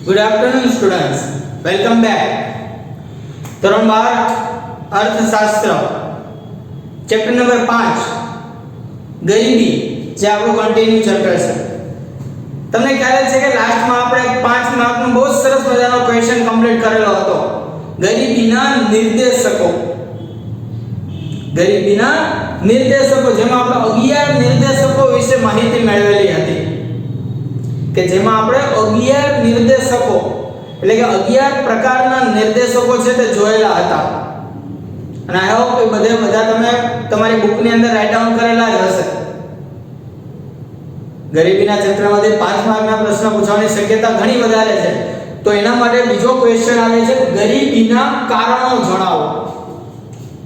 Good afternoon, students. Welcome back. ધોરણ 12 અર્થશાસ્ત્ર chapter number 5 ગરીબી જે આપણું કન્ટિન્યુ ચેપ્ટર છે. તમને ખ્યાલ છે કે લાસ્ટમાં આપણે 5 માર્કનો બહુ સરસ મજાનો ક્વેશ્ચન કમ્પ્લીટ કરેલો હતો. ગરીબીના નિર્દેશકો. ગરીબીના નિર્દેશકો જેમાં આપણે 11 નિર્દેશકો વિશે માહિતી મેળવેલી હતી. કે જેમાં આપણે 11 નિર્દેશકો એટલે કે 11 પ્રકારના નિર્દેશકો છે તે જોયેલા હતા. અને આઈ હોપ કે બધા તમે તમારી બુકની અંદર રાઇટ ડાઉન કરેલા જ હશે. ગરીબીના ચેપ્ટરમાંથી 5 માર્કના પ્રશ્ન પૂછવાની શક્યતા ઘણી વધારે છે. તો એના માટે બીજો ક્વેશ્ચન આવે છે ગરીબીના કારણો જણાવો.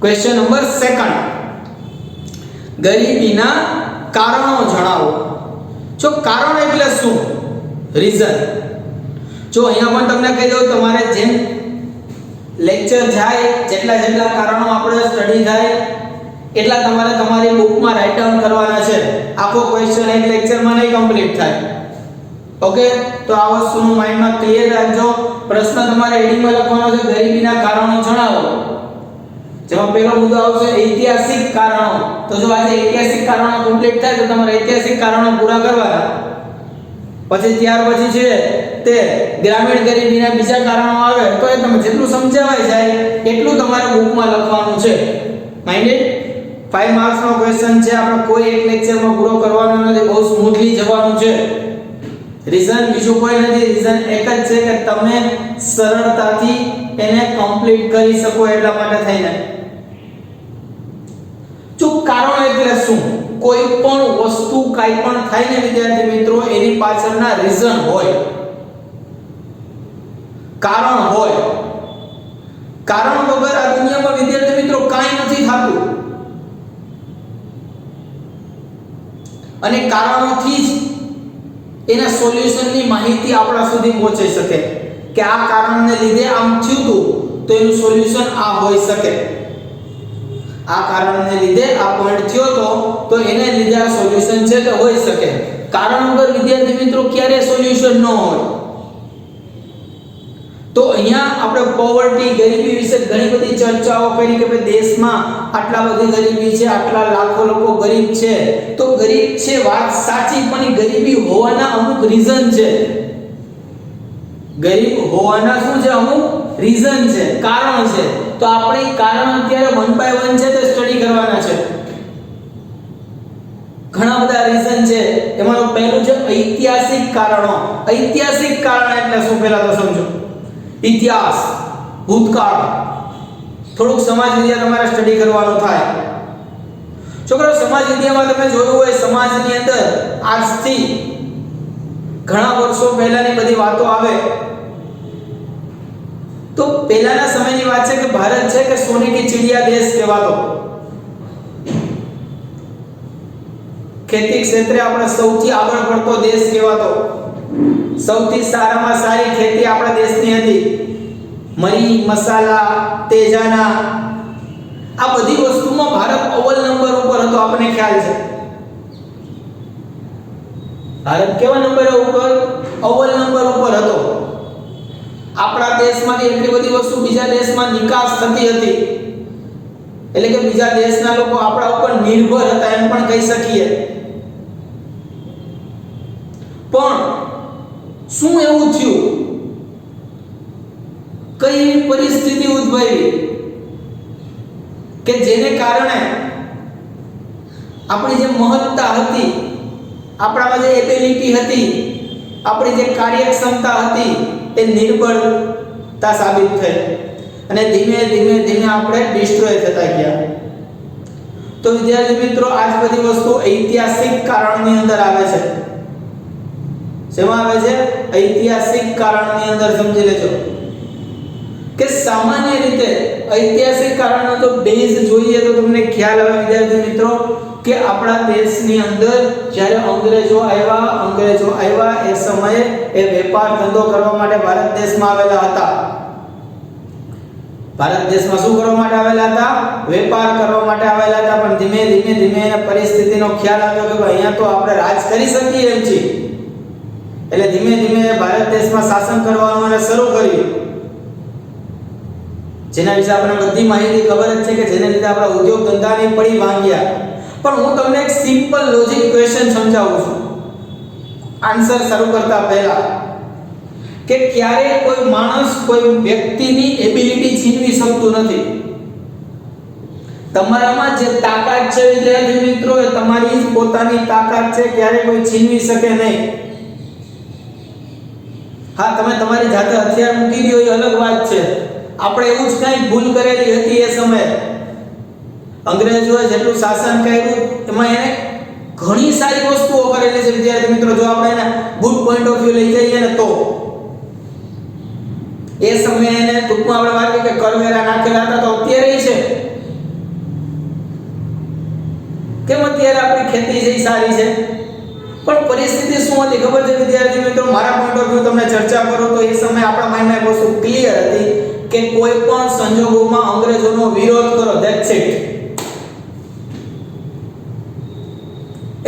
ક્વેશ્ચન નંબર 2 ગરીબીના કારણો જણાવો. જો કારણ એટલે શું? રીઝન. જો અહીંયા પણ તમને કહી દઉં તમારે જેમ લેક્ચર જાય જેટલા કારણો આપણે સ્ટડી થાય એટલા તમારે તમારી બુકમાં રાઇટ ડાઉન કરવાના છે. આખો ક્વેશ્ચન એક લેક્ચરમાં નહીં કમ્પ્લીટ થાય. ઓકે, તો આ વસ્તુનું માઇન્ડમાં ક્લિયર રાખજો. પ્રશ્ન તમારે હેડિંગમાં લખવાનો છે ગરીબીના કારણો જણાવો. જેમાં પહેલો મુદ્દો આવશે ઐતિહાસિક કારણો. તો જો આજે ઐતિહાસિક કારણો કમ્પ્લીટ થાય તો તમારે ઐતિહાસિક કારણો પૂરા કરવાના. પછી ત્યાર પછી છે તે ગ્રામીણ ગરીબીના બીજા કારણો આવે તો એ તમે જેટલું સમજાવાય જાય એટલું તમારે બુકમાં લખવાનું છે. માઇન્ડેડ 5 માર્ક્સનો ક્વેશ્ચન છે. આપણે કોઈ એક લેક્ચરમાં પૂરો કરવાનો નથી, બહુ સ્મૂથલી જવાનું છે. રીઝન બીજું કોઈ નથી, રીઝન એક જ છે કે તમે સરળતાથી એને કમ્પ્લીટ કરી શકો એટલા માટે થઈને. જો કારણ એટલે શું? કોઈ પણ વસ્તુ કાઈ પણ થાય ને વિદ્યાર્થી મિત્રો એની પાછળના રીઝન હોય, કારણ હોય. કારણ વગર આ દુનિયામાં વિદ્યાર્થી મિત્રો કાઈ નથી થતું. અને કારણોથી જ એના સોલ્યુશનની માહિતી આપણા સુધી પહોંચી શકે કે આ કારણને લીધે આમ થયું હતું તો એનું સોલ્યુશન આ હોઈ શકે. આ કારણને લીધે આ પોઈન્ટ થયો તો એને લીધે આ સોલ્યુશન છે તે હોઈ શકે. કારણ વગર વિદ્યાર્થી મિત્રો ક્યારે સોલ્યુશન ન હોય. તો અહીંયા આપણે પોવર્ટી ગરીબી વિશે ઘણી બધી ચર્ચાઓ કરી કે ભાઈ દેશમાં આટલા બધી ગરીબી છે, આટલા લાખો લોકો ગરીબ છે. તો ગરીબ છે વાત સાચી, પણ ગરીબી હોવાના અમુક રીઝન છે. ગરીબ હોવાના શું છે? અમુક રીઝન છે, કારણ છે. તો આપણે કારણ અત્યારે 1 બાય 1 છે તે સ્ટડી કરવાના છે. ઘણા બધા રીઝન છે. એમાંનું પહેલું છે ઐતિહાસિક કારણો. ઐતિહાસિક કારણ એટલે શું પહેલા તો સમજો. ઇતિહાસ, ભૂતકાળ. થોડુંક સમાજ વિદ્યા તમારે સ્ટડી કરવાનું થાય. છોકરો સમાજ વિદ્યામાં તમે જોયું હોય સમાજની અંદર આજથી ઘણા વર્ષો પહેલાની બધી વાતો આવે તો પહેલાના સમયની વાત છે કે ભારત છે કે સોને કી ચિડિયા દેશ કહેવાતો. ખેતી ક્ષેત્રે આપણે સૌથી આગળ પડતો દેશ કહેવાતો. સૌથી સારામાં સારી ખેતી આપણા દેશની હતી. મરી, મસાલા, તેજાના આ બધી વસ્તુમાં ભારત અવ્વલ નંબર ઉપર હતો. આપણને ખ્યાલ છે ભારત કેવા નંબર ઉપર? અવ્વલ નંબર ઉપર હતો. આપણા દેશમાંથી એટલી બધી વસ્તુ બીજા દેશમાં નિકાસ થતી હતી. એટલે કે બીજા દેશના લોકો આપણા ઉપર નિર્ભર હતા એમ પણ કહી શકીએ. પણ શું એવું થયું? કઈ પરિસ્થિતિ ઉદ્ભવી કે જેને કારણે આપણી જે મહત્તા હતી, આપણામાં જે એબિલિટી હતી, આપણી જે કાર્યક્ષમતા હતી એ નિર્બળતા સાબિત થઈ અને ધીમે ધીમે આપણે ડિસ્ટ્રોય થતા ગયા. તો વિદ્યાર્થી મિત્રો આ જ બધી વસ્તુ ઐતિહાસિક કારણની અંદર આવે છે. શેમાં આવે છે? ઐતિહાસિક કારણની અંદર. સમજી લેજો કે સામાન્ય રીતે ઐતિહાસિક કારણનો તો બેઝ જોઈએ તો તમને ખ્યાલ આવે વિદ્યાર્થી મિત્રો કે આપણા દેશની અંદર જ્યારે અંગ્રેજો આવ્યા એ સમયે એ વેપાર ધંધો કરવા માટે ભારત દેશમાં આવેલા હતા. ભારત દેશમાં શું કરવા માટે આવેલા હતા? વેપાર કરવા માટે આવેલા હતા. પણ ધીમે ધીમે પરિસ્થિતિનો ખ્યાલ આવ્યો કે અહીંયા તો આપણે રાજ કરી શકીએ એમ છીએ. એટલે ધીમે ધીમે ભારત દેશમાં શાસન કરવાનું અને શરૂ કર્યું, જેના વિશે આપણે બધી માહિતી ખબર જ છે કે જેને લીધે આપણા ઉદ્યોગ ધંધાની પડી ભાંગ્યા. પણ હું તમને એક સિમ્પલ લોજિક ક્વેશ્ચન સમજાવું છું આન્સર શરૂ કરતા પહેલા, કે ક્યારે કોઈ માણસ કોઈ વ્યક્તિની એબિલિટી છીનવી શકતું નથી. તમારામાં જે તાકાત છે વિદ્યાર્થી મિત્રો, એ તમારી પોતાની તાકાત છે, ક્યારે કોઈ છીનવી શકે નહીં. હા, તમે તમારી જાતે હથિયાર મૂકી દો એ અલગ વાત છે. આપણે એવું જ કંઈક ભૂલ કરેલી હતી એ સમયે. અંગ્રેજોએ જેટલું શાસન કર્યું એમાં એને ઘણી સારી વસ્તુઓ કરેલી છે વિદ્યાર્થી મિત્રો. જો આપણે એને ગુડ પોઈન્ટ ઓફ વ્યૂ લઈ જઈએ ને તો એ સમયે એને ટૂંકમાં આપણે વાત કરીએ કે કરવેરા નાખેલા હતા, તો અત્યારે છે કેમ અત્યારે આપણી ખેતી જે સારી છે. પણ પરિસ્થિતિ શું હતી ખબર છે વિદ્યાર્થી મિત્રો? મારા પોઈન્ટ ઓફ વ્યૂ તમને ચર્ચા કરું તો એ સમયે આપણા માઇન્ડમાં એક વસ્તુ ક્લિયર હતી કે કોઈ પણ સંજોગોમાં અંગ્રેજોનો વિરોધ કરો, ધેટ્સ ઇટ.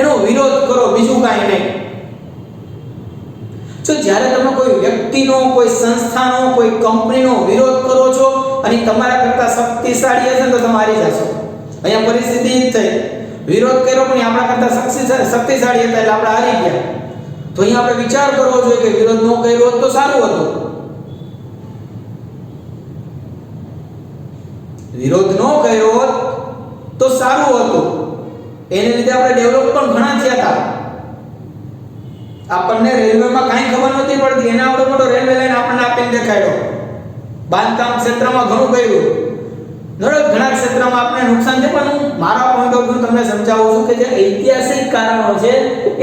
એનો વિરોધ કરો, બીજું કાંઈ નહીં. જો જ્યારે તમે કોઈ વ્યક્તિનો, કોઈ સંસ્થાનો, કોઈ કંપનીનો વિરોધ કરો છો અને તમારા કરતા શક્તિશાળી હશે તો તમે હારી જશો. અહીંયા પરિસ્થિતિ જ થઈ. વિરોધ કર્યો પણ આપણા કરતા શક્તિશાળી હતા એટલે આપણે હારી ગયા. તો અહીંયા આપણે વિચાર કરવો જોઈએ કે વિરોધ ન કર્યો હોત તો સારું હતું. વિરોધ ન કર્યો હોત તો સારું હતું. એને લીધે આપણે ડેવલપ પણ ઘણા થયા હતા. આપણને રેલવેમાં કાંઈ ખબર નથી પડતી, એના આવડો મોટો રેલવે લાઈન આપણને આપીને દેખાડ્યો. બાંધકામ ક્ષેત્રમાં ઘણું કર્યું, ઘણા ક્ષેત્રમાં આપણે નુકસાન છે. પણ મારા પોઈન્ટ ઓફ વ્યૂ તમને સમજાવું છું કે જે ઐતિહાસિક કારણો છે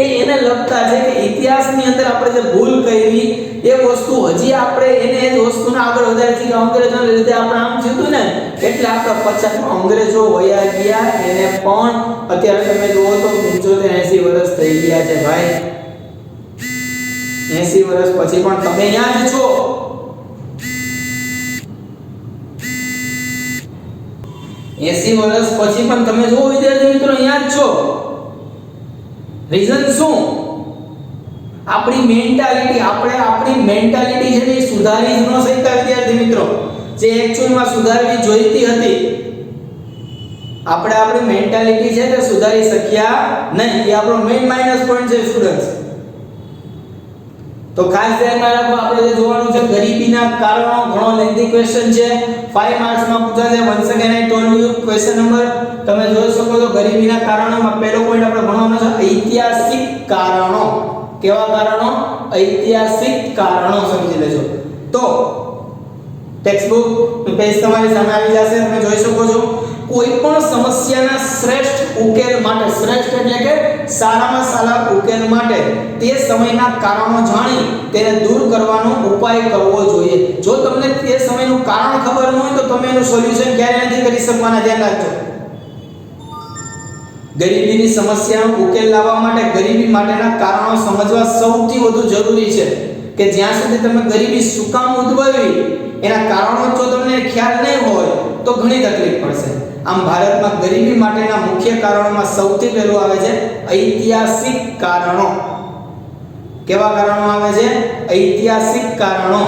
એ એને લગતા છે કે ઇતિહાસની અંદર આપણે જે ભૂલ કરી એ વસ્તુ હજી આપણે એને એ જ વસ્તુને આગળ વધારી છે કે અંગ્રેજોને લીધે આપણે આમ થયું ને એટલે આપણે 50 અંગ્રેજો વયા ગયા. એને પણ અત્યારે તમે જુઓ તો 75-80 વર્ષ થઈ ગયા છે ભાઈ. 80 વર્ષ પછી પણ તમે અહીંયા જ છો. 80 વર્ષ પછી પણ તમે જુઓ વિદ્યાર્થી મિત્રો અહીંયા જ છો. રીઝન શું? આપણી મેન્ટાલિટી. આપણે આપણી મેન્ટાલિટી છે ને સુધારી જ ન શકતા વિદ્યાર્થી મિત્રો, જે એક્ચ્યુઅલમાં સુધારવી જોઈતી હતી. આપણે આપણી મેન્ટાલિટી છે તે સુધારી શક્યા નહીં. એ આપણો મેઇન માઇનસ પોઈન્ટ છે સ્ટુડન્ટ્સ. તો ખાસ ધ્યાનમાં રાખો, આપણે જે જોવાનું છે ગરીબીના કારણો. ઘણો લેન્ધી ક્વેશ્ચન છે, 5 માર્ક્સમાં પૂછાશે. Once again I told you question number તમે જોઈ શકો છો. ગરીબીના કારણોમાં પહેલો પોઈન્ટ આપણે ભણવાનો છે ઐતિહાસિક કારણો. કેવા કારણો? ઐતિહાસિક કારણો સમજી લેજો. તો ટેક્સ્ટબુક પેજ તમારી સામે આવી જશે, તમે જોઈ શકો છો. કોઈ પણ સમસ્યાના શ્રેષ્ઠ ઉકેલ માટે, શ્રેષ્ઠ એટલે કે સારામાં સારા ઉકેલ માટે તે સમયના કારણો જાણી તેને દૂર કરવાનો ઉપાય કરવો જોઈએ. જો તમને તે સમયનું કારણ ખબર ન હોય તો તમે એનું સોલ્યુશન ક્યારે નથી કરી શકવાના, ધ્યાન રાખજો. ગરીબીની સમસ્યાનો ઉકેલ લાવવા માટે ગરીબી માટેના કારણો સમજવા સૌથી વધુ જરૂરી છે. કે જ્યાં સુધી તમે ગરીબી શું કામ ઉદ્ભવી એના કારણો જો તમને ખ્યાલ નહીં હોય તો ઘણી તકલીફ પડશે. આમ ભારતમાં ગરીબી માટેના મુખ્ય કારણોમાં સૌથી પહેલું આવે છે ઐતિહાસિક કારણો. કેવા કારણો આવે છે? ઐતિહાસિક કારણો.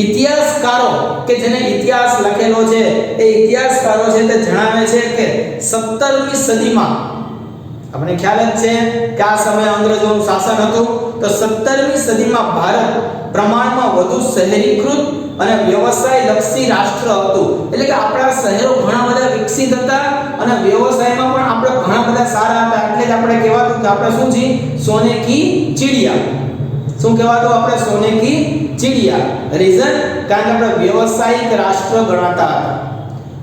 ઇતિહાસકારો કે જેને ઇતિહાસ લખેલો છે એ ઇતિહાસકારો છે તે જણાવે છે કે 17મી સદીમાં, આપણે ખ્યાલ જ છે કે આ સમયે અંગ્રેજોનું શાસન હતું, તો 17મી સદીમાં ભારત પ્રમાણમાં વધુ શહેરીકૃત અને વ્યવસાય લક્ષી રાષ્ટ્ર હતું. એટલે કે આપણા શહેરો ઘણા બધા વિકસિત હતા અને વ્યવસાયમાં પણ આપણે ઘણા બધા સારા હતા. એટલે જ આપણે કહેવાતું કે આપણે શું છે? સોને કી ચિડિયા. શું કહેવાતું? આપણે સોને કી ચિડિયા. રીઝન? કારણ કે આપણે વ્યવસાયિક રાષ્ટ્ર ગણાતા હતા.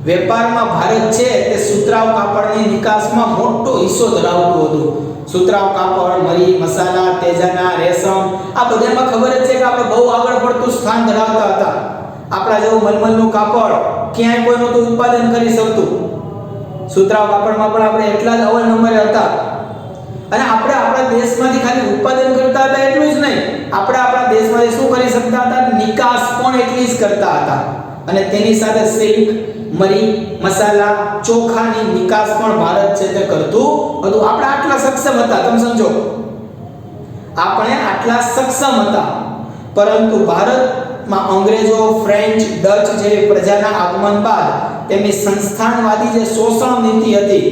વેપારમાં ભારત છે તે સુતરાઉ કાપડની નિકાસમાં મોટો હિસ્સો ધરાવતું હતું. સુતરાઉ કાપડ, મરી, મસાલા, તેજાના, રેશમ, આ બધામાં ખબર જ છે કે આપણે બહુ આગળ પડતું સ્થાન ધરાવતા હતા. આપણા જેવું મલમલનું કાપડ ક્યાંય કોઈ નહોતું ઉત્પાદન કરી શકતું. સુતરાઉ કાપડમાં પણ આપણે એટલા જ અવ્વલ નંબરે હતા. અને આપણે આપણા દેશમાંથી ખાલી ઉત્પાદન કરતા હતા એટલું જ નહીં, આપણે આપણા દેશમાંથી શું કરી શકતા હતા? નિકાસ પણ એટલી જ કરતા હતા. અને તેની સાથે સિલ્ક, મરી, મસાલા, ચોખાની નિકાસ પણ ભારત છે તે કરતું હતું. આપણે આટલા સક્ષમ હતા, તમે સમજો. આપણે આટલા સક્ષમ હતા, પરંતુ ભારતમાં અંગ્રેજો, ફ્રેન્ચ, ડચ જેવી પ્રજાના આગમન બાદ તેમની સંસ્થાનવાદી જે શોષણ નીતિ હતી,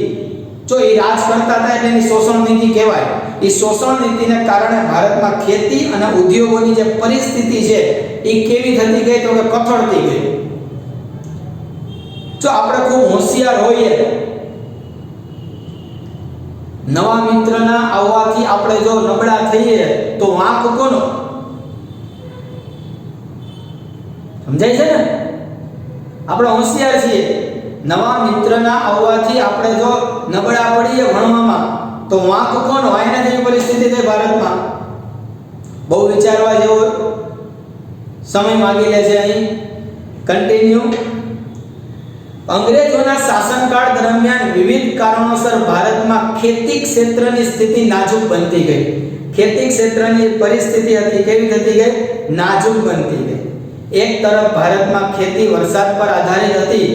જો એ રાજ કરતા હતા એટલે એની શોષણ નીતિ કહેવાય. એ શોષણ નીતિને કારણે ભારતમાં ખેતી અને ઉદ્યોગોની જે પરિસ્થિતિ છે એ કેવી થતી ગઈ તો કે કથળતી ગઈ. જો આપણે ખૂબ હોશિયાર હોઈએ, નવા મિત્રના આવવાથી આપણે જો નબળા થઈએ તો વાંક કોનો? સમજાય છે ને? આપણે હોશિયાર છીએ, નવા મિત્રના આવવાથી આપણે જો નબળા પડીએ ભણવામાં તો વાંક કોનો? આના જેવી પરિસ્થિતિ થઈ ભારતમાં. બહુ વિચારવા જેવો સમય માંગી લે છે. અહીં કન્ટિન્યુ. અંગ્રેજોના શાસનકાળ દરમિયાન વિવિધ કારણોસર ભારતમાં ખેતી ક્ષેત્રની સ્થિતિ નાજુક બનતી ગઈ. ખેતી ક્ષેત્રની પરિસ્થિતિ હતી કેવી થતી ગઈ? નાજુક બનતી ગઈ. એક તરફ ભારતમાં ખેતી વરસાદ પર આધારિત હતી,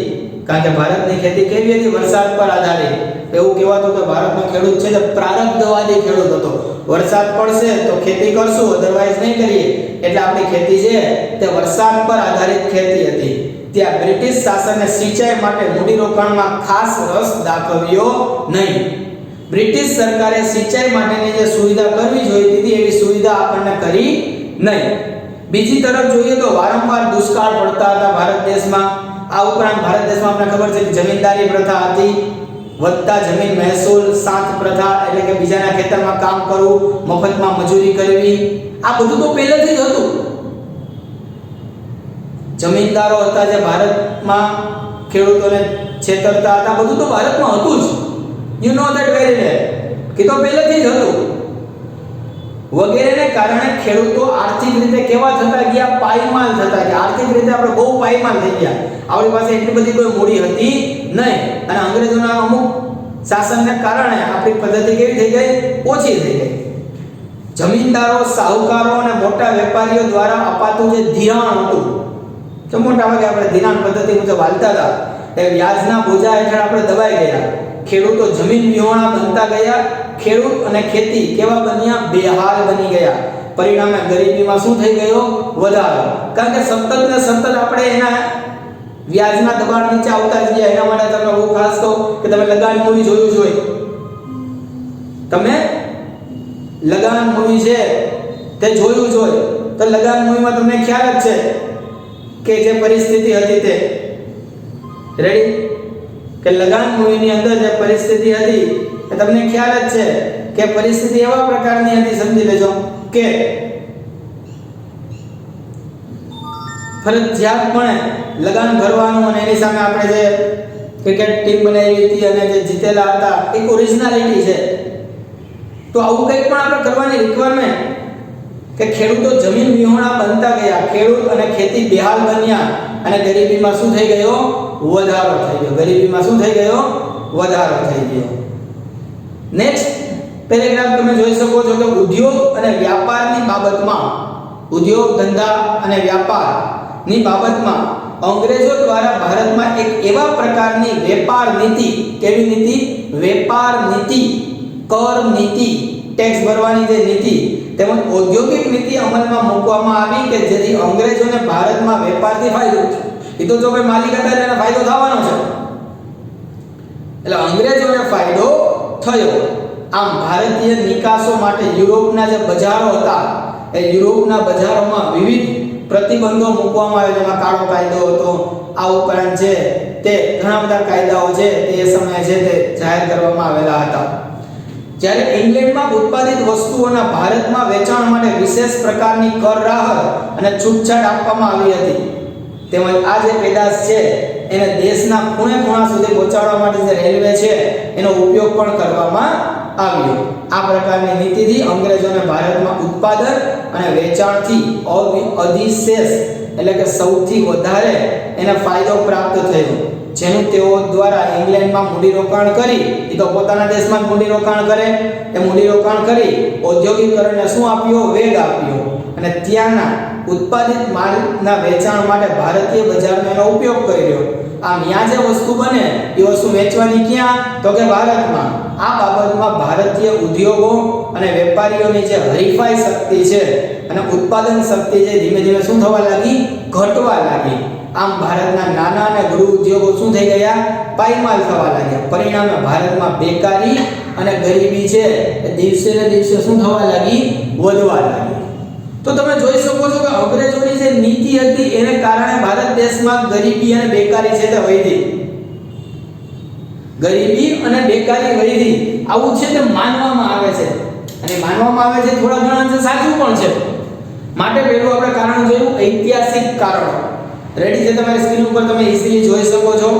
કારણ કે ભારતની ખેતી કેવી હતી? વરસાદ પર આધારિત. એવું કહેવાતું કે ભારતનો ખેડૂત છે તે પ્રારબ્ધવાદી ખેડૂત હતો. વરસાદ પડશે તો ખેતી કરશું, અધરવાઇઝ નહીં કરીએ. એટલે આપણી ખેતી છે તે વરસાદ પર આધારિત ખેતી હતી. ત્યાં બ્રિટિશ શાસને સિંચાઈ માટે મૂડીરોકાણમાં ખાસ રસ દાખવ્યો નહીં. બ્રિટિશ સરકારે સિંચાઈ માટેની જે સુવિધા કરવી જોઈતી હતી એવી સુવિધા આપણને કરી નહીં. બીજી તરફ જોઈએ તો વારંવાર દુષ્કાળ પડતા હતા ભારત દેશમાં. આ ઉપરાંત ભારત દેશમાં આપણે ખબર છે કે જમીનદારી પ્રથા હતી, વધતા જમીન મહેસૂલ, સાત પ્રથા એટલે કે બીજાના ખેતરમાં કામ કરવું, મફતમાં મજૂરી કરવી, આ બધું તો પહેલેથી જ હતું. જમીનદારો હતા જે ભારતમાં ખેડૂતોને છેતરતા હતા, બધું તો ભારતમાં હતું જ. You know that very well. કે તો પહેલેથી જ હતું. વગેરેને કારણે ખેડૂતો આર્થિક રીતે કેવા થતા ગયા? પાયમાલ થતા ગયા. આર્થિક રીતે આપણે બહુ પાયમાલ થઈ ગયા. આપણી પાસે એટલી બધી કોઈ મૂડી હતી નહીં, અને અંગ્રેજોના અમુક શાસનને કારણે આપણી પદ્ધતિ કેવી થઈ ગઈ? ઓછી થઈ ગઈ. જમીનદારો, સાહુકારો અને મોટા વેપારીઓ દ્વારા અપાતું જે ધિરાણ હતું, તો મોટા ભાગે આપણે ધિરાણ પદ્ધતિ મુજબ હાલતા હતા, એ વ્યાજના બોજા હેઠળ આપણે દબાઈ ગયા. ખેડૂતો જમીન વિહોણા બનતા ગયા. ખેડૂત અને ખેતી કેવા બન્યા? બેહાલ બની ગયા. પરિણામે ગરીબીમાં શું થઈ ગયો? વધારો. કારણ કે સતત ને સતત આપણે એના વ્યાજના દબાણ નીચે આવતા જ ગયા. એના માટે તમે બહુ ખાસ કહો કે તમે લગાન મૂવી જોયું જોઈએ. તમે લગાન મૂવી છે તે જોયું જોઈએ તો લગાન મૂવીમાં તમને ખ્યાલ જ છે કે જે પરિસ્થિતિ હતી તે રેડી, કે લગાન મૂવીની અંદર જે પરિસ્થિતિ હતી એ તમને ખ્યાલ જ છે કે પરિસ્થિતિ એવા પ્રકારની હતી, સમજી લેજો કે ફરજિયાતપણે લગાન ભરવાનું, અને એની સામે આપણે જે ક્રિકેટ ટીમ બનાવી હતી અને જે જીતેલા હતા એક ઓરિજિનાલિટી છે. તો આવું કંઈક પણ આપણે કરવાની રિક્વાયરમેન્ટ કે ખેડૂતો જમીન વિહોણા બનતા ગયા, ખેડૂત અને ખેતી બેહાલ બન્યા, અને ગરીબીમાં શું થઈ ગયો? વધારો થઈ ગયો. ગરીબીમાં શું થઈ ગયો? વધારો થઈ ગયો. નેક્સ્ટ પેરેગ્રાફ તમે જોઈ શકો છો કે ઉદ્યોગ અને વ્યાપારની બાબતમાં, ઉદ્યોગ ધંધા અને વ્યાપારની બાબતમાં અંગ્રેજો દ્વારા ભારતમાં એક એવા પ્રકારની વેપાર નીતિ, કેવી નીતિ? વેપાર નીતિ, કર નીતિ, ટેક્સ ભરવાની જે નીતિ, તેમજ ઔદ્યોગિક નીતિ અમલમાં મૂકવામાં આવી કે જેથી અંગ્રેજોને ભારતમાં વેપારથી ફાયદો થયો. એ તો જો કોઈ માલિક હતા એને ફાયદો થવાનો છે, એટલે અંગ્રેજોને ફાયદો થયો. આમ ભારતીય નિકાસો માટે યુરોપના જે બજારો હતા એ યુરોપના બજારોમાં વિવિધ પ્રતિબંધો મૂકવામાં આવ્યા, જેમાં કાળો કાયદો હતો. આ ઉપરાંત છે તે ઘણા બધા કાયદાઓ છે તે સમયે છે તે જાહેર કરવામાં આવેલા હતા. જ્યારે ઇંગ્લેન્ડમાં ઉત્પાદિત વસ્તુઓના ભારતમાં વેચાણ માટે વિશેષ પ્રકારની કર રાહત અને છૂટછાટ આપવામાં આવી હતી. તેમજ આ જે પેદાશ છે એને દેશના ખૂણે ખૂણા સુધી પહોંચાડવા માટે જે રેલવે છે એનો ઉપયોગ પણ કરવામાં આવ્યો. આ પ્રકારની નીતિથી અંગ્રેજોને ભારતમાં ઉત્પાદન અને વેચાણથી અધિશેષ એટલે કે સૌથી વધારે એને ફાયદો પ્રાપ્ત થયો, જેનું તેઓ દ્વારા ઇંગ્લેન્ડમાં મૂડીરોકાણ કરી, એ તો પોતાના દેશમાં મૂડીરોકાણ કરે, એ મૂડીરોકાણ કરી ઔદ્યોગિકરણને શું આપ્યો? વેગ આપ્યો, અને ત્યાંના ઉત્પાદિત માલના વેચાણ માટે ભારતીય બજારનો એનો ઉપયોગ કર્યો. આમ ત્યાં જે વસ્તુ બને એ વસ્તુ વેચવાની ક્યાં? તો કે ભારતમાં. આ બાબતમાં ભારતીય ઉદ્યોગો અને વેપારીઓની જે હરીફાઈ શક્તિ છે અને ઉત્પાદન શક્તિ છે ધીમે ધીમે શું થવા લાગી? ઘટવા લાગી. આમ ભારતના નાના અને ગૃહ ઉદ્યોગો શું થઈ ગયા? પાયમાલ થવા લાગ્યા. પરિણામે ભારતમાં બેકારી અને ગરીબી છે એ દિવસે ને દિવસે શું થવા લાગી? વધવા લાગી. તો તમે જોઈ શકો છો કે અંગ્રેજોની જે નીતિ હતી એને કારણે ભારત દેશમાં ગરીબી અને બેકારી છે તે વધી. ગરીબી અને બેકારી વધી આવું છે તે માનવામાં આવે છે અને માનવામાં આવે છે થોડા ઘણા અંશે સાચું પણ છે. માટે પહેલું આપણે કારણ જોયું ઐતિહાસિક કારણો. રેડી છે? તમારી સ્ક્રીન ઉપર તમે ઈઝીલી જોઈ શકો છો.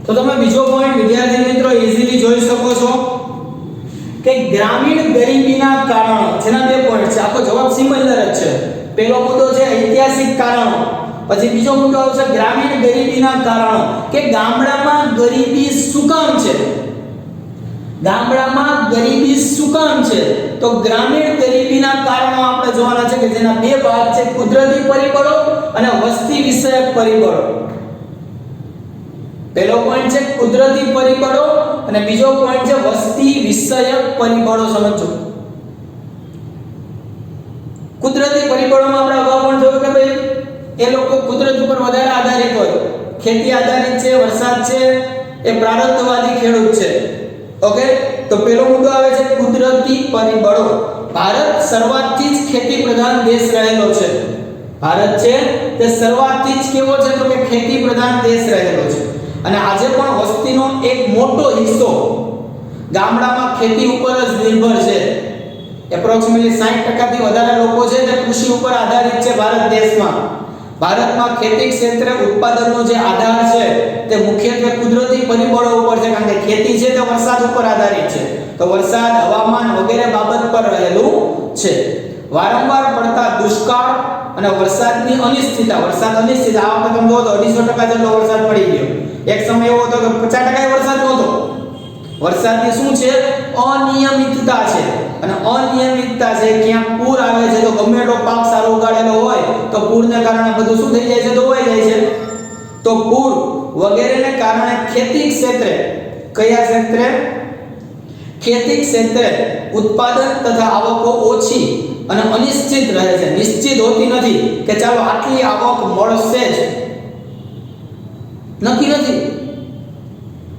તો તમે બીજો પોઈન્ટ વિદ્યાર્થી મિત્રો ઈઝીલી જોઈ શકો છો કે ગ્રામીણ ગરીબીના કારણો. જેના બે પોઈન્ટ છે, આખો જવાબ સિમિલર જ છે. પહેલો મુદ્દો છે ઐતિહાસિક કારણો, પછી બીજો મુદ્દો આવશે ગ્રામીણ ગરીબીના કારણો કે ગામડામાં ગરીબી શું કામ છે? ગામડામાં ગરીબી શું કામ છે? તો ગ્રામીણ ગરીબીના કારણો આપણે જોવાના છે કે જેના બે ભાગ છે, કુદરતી પરિબળો અને વસ્તી વિષયક પરિબળો. પહેલો પોઈન્ટ છે કુદરતી પરિબળો અને બીજો પોઈન્ટ છે વસ્તી વિષયક પરિબળો. સમજો કુદરતી પરિબળોમાં આપણે અગાઉ પણ જોયું કે ભાઈ એ લોકો કુદરત ઉપર વધારે આધારિત હોય, ખેતી આધારિત છે, વરસાદ છે, એ પ્રારબ્ધવાદી ખેડૂત છે. ઓકે, તો પહેલો મુદ્દો આવે છે કુદરતી પરિબળો. ભારત શરૂઆતથી જ ખેતી પ્રધાન દેશ રહેલો છે. ભારત છે તે શરૂઆતથી જ કેવો છે? તો કે ખેતી પ્રધાન દેશ રહેલો છે અને આજે પણ વસ્તીનો એક મોટો હિસ્સો ગામડામાં ખેતી ઉપર જ નિર્ભર છે. એપ્રોક્સિમેટલી 60% થી વધારે લોકો છે તે કૃષિ ઉપર આધારિત છે ભારત દેશમાં. ભારતમાં ખેતી ક્ષેત્રે ઉત્પાદનનો જે આધાર છે તે મુખ્યત્વે કુદરતી પરિબળો ઉપર છે, કારણ કે ખેતી છે તે વરસાદ ઉપર આધારિત છે. તો વરસાદ, હવામાન વગેરે બાબત પર રહેલું છે. વારંવાર પડતા દુષ્કાળ અને વરસાદની અનિશ્ચિતતા. વરસાદ અનિશ્ચિત, આ વખતે તમે જોવો તો 250% જેટલો વરસાદ પડી ગયો. એક સમય એવો હતો કે 50% વરસાદ નહોતો. વરસાદની શું છે? અનિયમિતતા છે. અને અનિયમિતતા છે, ક્યાં પૂર આવે છે તો ગમે એટલો પાક સારો ઉગાડેલો હોય તો પૂરને કારણે બધું શું થઈ જાય છે? ધોવાઈ જાય છે. તો પૂર વગેરેને કારણે ખેતી ક્ષેત્રે, કયા ક્ષેત્રે? ખેતી ક્ષેત્રે ઉત્પાદન તથા આવકો ઓછી અને અનિશ્ચિત રહે છે. નિશ્ચિત હોતી નથી કે ચાલો આટલી આવક મળશે જ, નક્કી નથી.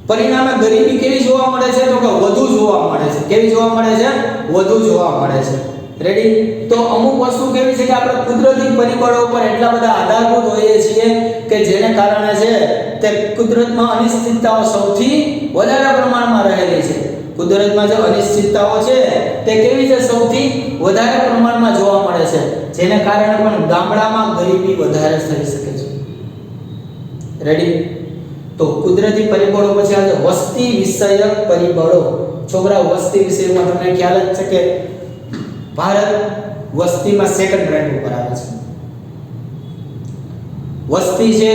પરિણામે ગરીબી કેવી જોવા મળે છે? તો કે વધુ જોવા મળે છે. કેવી જોવા મળે છે? વધુ જોવા મળે છે. રેડી? તો અમુક વસ્તુ કેવી છે કે આપણે કુદરતી પરિબળો ઉપર એટલા બધા આધારભૂત હોઈએ છીએ કે જેને કારણે છે તે કુદરતમાં અનિશ્ચિતતાઓ સૌથી વધારે પ્રમાણમાં રહેલી છે. કુદરતમાં જે અનિશ્ચિતતાઓ છે તે કેવી છે? સૌથી વધારે પ્રમાણમાં જોવા મળે છે, જેને કારણે પણ ગામડામાં ગરીબી વધારે થઈ શકે છે. રેડી? તો કુદરતી પરિબળો પછી આવે વસ્તી વિષયક પરિબળો. છોકરા, વસ્તી વિષયમાં તમને ખ્યાલ જ છે કે ભારત વસ્તીમાં સેકન્ડ રેન્ક ઉપર આવે છે. વસ્તી છે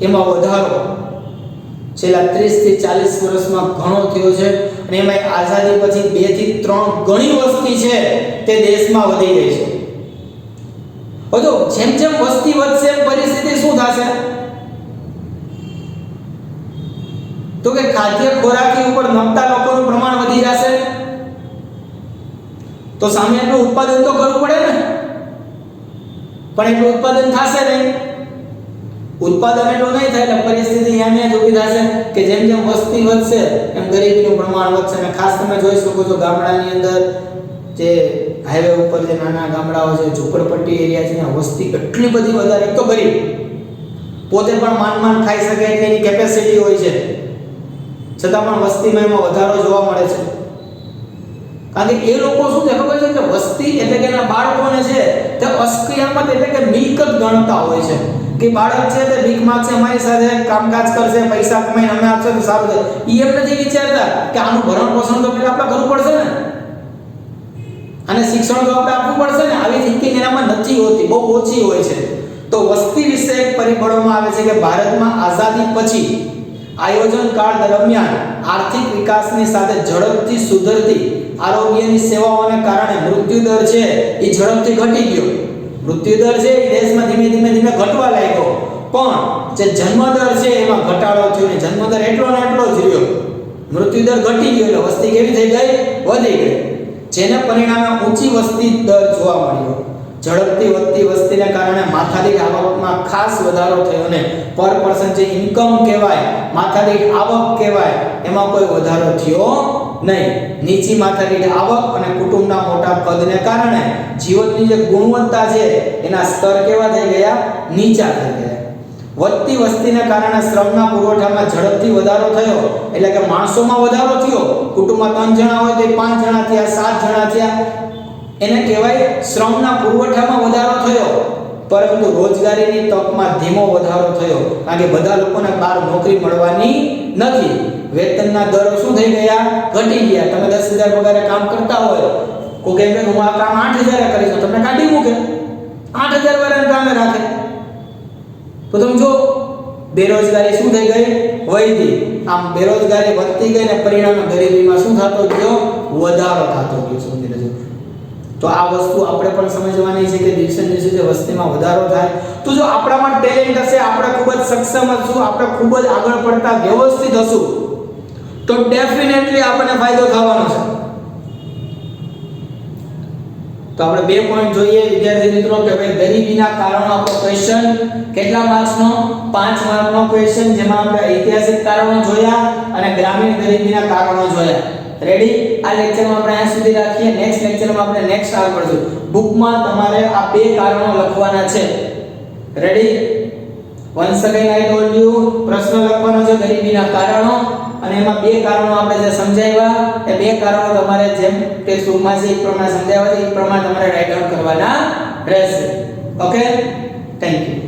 એમાં વધારો છેલ્લા 30 થી 40 વર્ષમાં ઘણો થયો છે અને એમાં આઝાદી પછી 2 થી 3 ગણી વસ્તી છે તે દેશમાં વધી ગઈ છે. હવે જેમ જેમ વસ્તી વધશે એમ પરિસ્થિતિ શું થશે? તો કે ખાદ્ય ખોરાકી ઉપર નમતા લોકોનું પ્રમાણ વધી જશે. તો સામે એટલું ઉત્પાદન તો કરવું પડે ને, પણ એટલું ઉત્પાદન થશે નહીં. ઉત્પાદન એટલું નહીં થાય એટલે પરિસ્થિતિ એમ જ ઊભી થશે કે જેમ જેમ વસ્તી વધશે એમ ગરીબીનું પ્રમાણ વધશે. અને ખાસ તમે જોઈ શકો છો ગામડાની અંદર જે હાઈવે ઉપર જે નાના ગામડાઓ છે, ઝૂંપડપટ્ટી એરિયા છે, ત્યાં વસ્તી એટલી બધી વધારે, એક તો ગરીબ પોતે પણ માંડ ખાઈ શકે એટલી કેપેસિટી હોય છે, છતાં પણ વસ્તીમાં એમાં વધારો જોવા મળે છે. કારણ કે એ લોકો શું છે ખબર છે કે વસ્તી એટલે કે એના બાળકોને છે તે અસ્કયામત એટલે કે મિલકત ગણતા હોય છે કે બાળક છે તે ભીખ માંગશે, અમારી સાથે કામકાજ કરશે, પૈસા કમાઈને અમે આપશે તો સારું છે. ઈ એમ નથી વિચારતા કે આનું ભરણ પોષણ તો પેલા આપણે કરવું પડશે ને, અને શિક્ષણ તો આપણે આપવું પડશે ને. આવી થિંકિંગ એનામાં નથી હોતી, બહુ ઓછી હોય છે. તો વસ્તી વિષયક પરિબળોમાં આવે છે કે ભારતમાં આઝાદી પછી આયોજન કાળ દરમિયાન આર્થિક વિકાસની સાથે ઝડપથી સુધરતી આરોગ્યની સેવાઓને કારણે મૃત્યુદર છે એ ઝડપથી ઘટી ગયો. મૃત્યુદર છે એ દેશમાં ધીમે ધીમે ઘટવા લાગ્યો, પણ જે જન્મદર છે એમાં ઘટાડો થયો ને જન્મદર એટલો ને એટલો જ રહ્યો. મૃત્યુદર ઘટી ગયો એટલે વસ્તી કેવી થઈ ગઈ? વધી ગઈ, જેને પરિણામે ઊંચી વસ્તી દર જોવા મળ્યો. ઝડપથી વધતી વસ્તીને કારણે માથાદીઠ આવકમાં ખાસ વધારો થયો અને પર પર્સન જે ઇન્કમ કહેવાય, માથાદીઠ આવક કહેવાય, એમાં કોઈ વધારો થયો નહીં. નીચી માથાદીઠ આવક અને કુટુંબના મોટા કદને કારણે જીવનની જે ગુણવત્તા છે એના સ્તર કેવા થઈ ગયા? નીચા થઈ ગયા. વધતી વસ્તીને કારણે શ્રમના પુરવઠામાં ઝડપથી વધારો થયો, એટલે કે માણસોમાં વધારો થયો. કુટુંબમાં 3 જણા હોય તો 5 જણા થયા, 7 જણા થયા, એને કહેવાય શ્રમના પુરવઠામાં વધારો થયો. પરંતુ રોજગારીની તકમાં ધીમો વધારો થયો, કારણ કે બધા લોકોને બહાર નોકરી મળવાની નથી. વેતનના દરો શું થઈ ગયા? ઘટી ગયા. તમે 10,000 પગારે કામ કરતા હોય, કોઈ કહે કે હું આ કામ 8,000 કરીશ, તમને કાઢી મૂકે, 8,000 વાળાને કામે રાખે. તો તમે જો બેરોજગારી શું થઈ ગઈ? વધી. આમ બેરોજગારી વધતી ગઈ ને પરિણામે ગરીબીમાં શું થતો ગયો? વધારો થતો ગયો. સમજી લેજો. તો આ વસ્તુ આપણે પણ સમજવાની છે કે દિવસે ને દિવસે વસ્તીમાં વધારો થાય તો જો આપણામાં ટેલેન્ટ હશે, આપણે ખૂબ જ સક્ષમ હશું, આપણે ખૂબ જ આગળ પડતા વ્યવસ્થિત હશું, તો ડેફિનેટલી આપણને ફાયદો થવાનો છે. તો આપણે 2 પોઈન્ટ જોઈએ વિદ્યાર્થી મિત્રો કે ભાઈ ગરીબીના કારણો. આપણો ક્વેશ્ચન કેટલા માર્ક્સનો? 5 માર્કનો ક્વેશ્ચન, જેમાં આપણે ઐતિહાસિક કારણો જોયા અને ગ્રામીણ ગરીબીના કારણો જોયા. રેડી? આ લેક્ચરમાં આપણે અહીંયા સુધી રાખીએ. નેક્સ્ટ લેક્ચરમાં આપણે નેક્સ્ટ આગળ પડશું. બુકમાં તમારે આ 2 કારણો લખવાના છે. Ready? Once again I told you, પ્રશ્ન લખવાનો છે ગરીબીના કારણો, અને એમાં 2 કારણો આપણે જે સમજાવ્યા એ 2 કારણો તમારે જેમ ટેક્સ્ટ બુકમાં છે એ પ્રમાણે સમજાવ્યા છે એ પ્રમાણે તમારે રાઇટ ડાઉન કરવાના રહેશે. Okay, thank you.